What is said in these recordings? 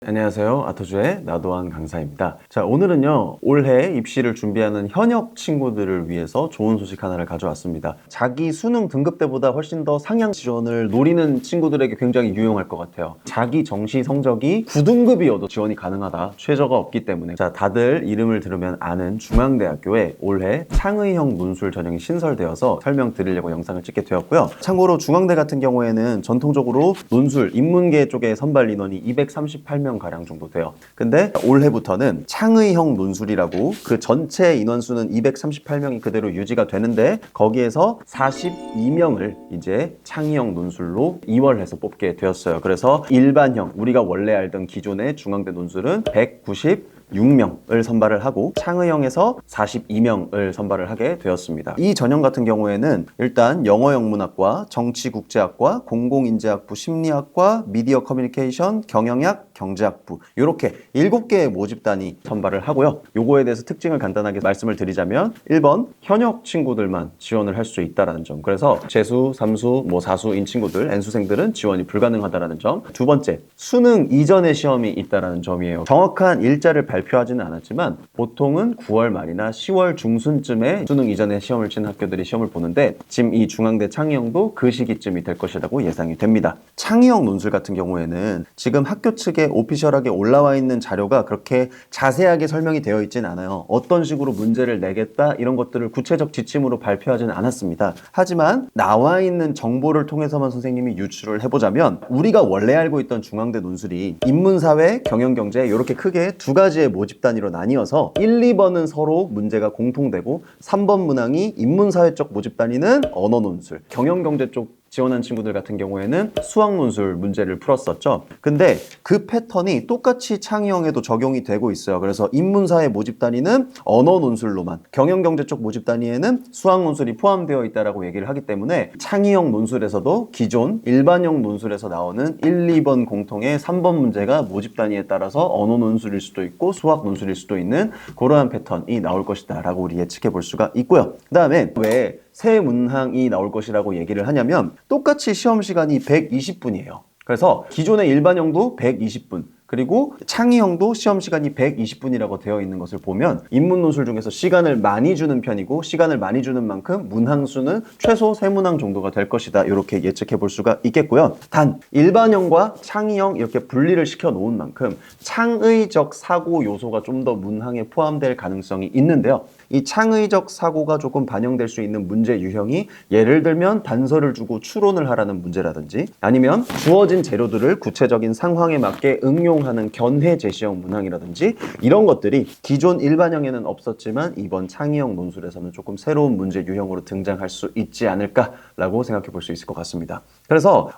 안녕하세요. 아토주의 나도한 강사입니다. 자, 오늘은요, 올해 입시를 준비하는 현역 친구들을 위해서 좋은 소식 하나를 가져왔습니다. 자기 수능 등급 때보다 훨씬 더 상향 지원을 노리는 친구들에게 굉장히 유용할 것 같아요. 자기 정시 성적이 9등급이어도 지원이 가능하다. 최저가 없기 때문에. 자, 다들 이름을 들으면 아는 중앙대학교에 올해 창의형 논술 전형이 신설되어서 설명드리려고 영상을 찍게 되었고요. 참고로 중앙대 같은 경우에는 전통적으로 논술, 인문계 쪽에 선발 인원이 238명 가량 정도 돼요. 근데 올해부터는 창의형 논술이라고 그 전체 인원수는 238명이 그대로 유지가 되는데 거기에서 42명을 이제 창의형 논술로 이월해서 뽑게 되었어요. 그래서 일반형, 우리가 원래 알던 기존의 중앙대 논술은 196명을 선발을 하고 창의형에서 42명을 선발을 하게 되었습니다. 이 전형 같은 경우에는 일단 영어영문학과, 정치국제학과, 공공인재학부, 심리학과, 미디어 커뮤니케이션, 경영학, 경제학부 이렇게 7개의 모집단이 선발을 하고요. 요거에 대해서 특징을 간단하게 말씀을 드리자면 1번 현역 친구들만 지원을 할 수 있다는 점. 그래서 재수, 삼수, 사수인 친구들, N수생들은 지원이 불가능하다는 점. 두 번째, 수능 이전의 시험이 있다는 점이에요. 정확한 일자를 발표하지는 않았지만 보통은 9월 말이나 10월 중순쯤에 수능 이전에 시험을 치는 학교들이 시험을 보는데 지금 이 중앙대 창의형도 그 시기쯤이 될 것이라고 예상이 됩니다. 창의형 논술 같은 경우에는 지금 학교 측에 오피셜하게 올라와 있는 자료가 그렇게 자세하게 설명이 되어 있진 않아요. 어떤 식으로 문제를 내겠다 이런 것들을 구체적 지침으로 발표하지는 않았습니다. 하지만 나와 있는 정보를 통해서만 선생님이 유추를 해보자면 우리가 원래 알고 있던 중앙대 논술이 인문사회, 경영경제 이렇게 크게 두 가지의 모집 단위로 나뉘어서 1, 2번은 서로 문제가 공통되고 3번 문항이 인문사회 쪽 모집 단위는 언어 논술, 경영경제 쪽 지원한 친구들 같은 경우에는 수학 논술 문제를 풀었었죠. 근데 그 패턴이 똑같이 창의형에도 적용이 되고 있어요. 그래서 인문사회 모집 단위는 언어 논술로만, 경영경제 쪽 모집 단위에는 수학 논술이 포함되어 있다라고 얘기를 하기 때문에 창의형 논술에서도 기존 일반형 논술에서 나오는 1, 2번 공통의 3번 문제가 모집 단위에 따라서 언어 논술일 수도 있고 수학 논술일 수도 있는 그러한 패턴이 나올 것이다 라고 우리 예측해 볼 수가 있고요. 그 다음에 왜 새 문항이 나올 것이라고 얘기를 하냐면 똑같이 시험 시간이 120분이에요. 그래서 기존의 일반형도 120분 그리고 창의형도 시험 시간이 120분이라고 되어 있는 것을 보면 인문 논술 중에서 시간을 많이 주는 편이고 시간을 많이 주는 만큼 문항 수는 최소 3문항 정도가 될 것이다. 이렇게 예측해 볼 수가 있겠고요. 단 일반형과 창의형 이렇게 분리를 시켜 놓은 만큼 창의적 사고 요소가 좀 더 문항에 포함될 가능성이 있는데요. 이 창의적 사고가 조금 반영될 수 있는 문제 유형이 예를 들면 단서를 주고 추론을 하라는 문제라든지 아니면 주어진 재료들을 구체적인 상황에 맞게 응용하는 견해 제시형 문항이라든지 이런 것들이 기존 일반형에는 없었지만 이번 창의형 논술에서는 조금 새로운 문제 유형으로 등장할 수 있지 않을까라고 생각해 볼 수 있을 것 같습니다. 그래서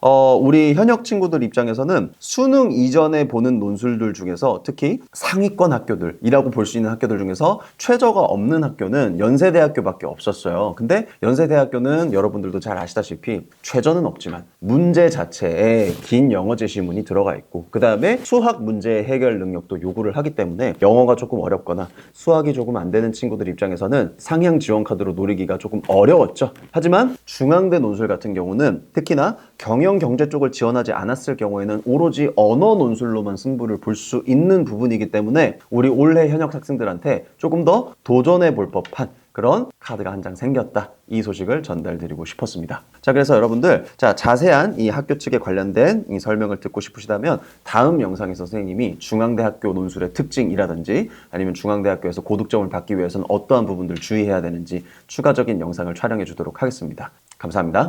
우리 현역 친구들 입장에서는 수능 이전에 보는 논술들 중에서 특히 상위권 학교들이라고 볼 수 있는 학교들 중에서 최저가 없는 학교는 연세대학교밖에 없었어요. 근데 연세대학교는 여러분들도 잘 아시다시피 최저는 없지만 문제 자체에 긴 영어 제시문이 들어가 있고 그 다음에 수학 문제 해결 능력도 요구를 하기 때문에 영어가 조금 어렵거나 수학이 조금 안 되는 친구들 입장에서는 상향 지원 카드로 노리기가 조금 어려웠죠. 하지만 중앙대 논술 같은 경우는 특히나 경영 경제 쪽을 지원하지 않았을 경우에는 오로지 언어 논술로만 승부를 볼 수 있는 부분이기 때문에 우리 올해 현역 학생들한테 조금 더 도전해 볼 법한 그런 카드가 한 장 생겼다. 이 소식을 전달드리고 싶었습니다. 자, 그래서 여러분들 자세한 이 학교 측에 관련된 이 설명을 듣고 싶으시다면 다음 영상에서 선생님이 중앙대학교 논술의 특징이라든지 아니면 중앙대학교에서 고득점을 받기 위해서는 어떠한 부분들 주의해야 되는지 추가적인 영상을 촬영해 주도록 하겠습니다. 감사합니다.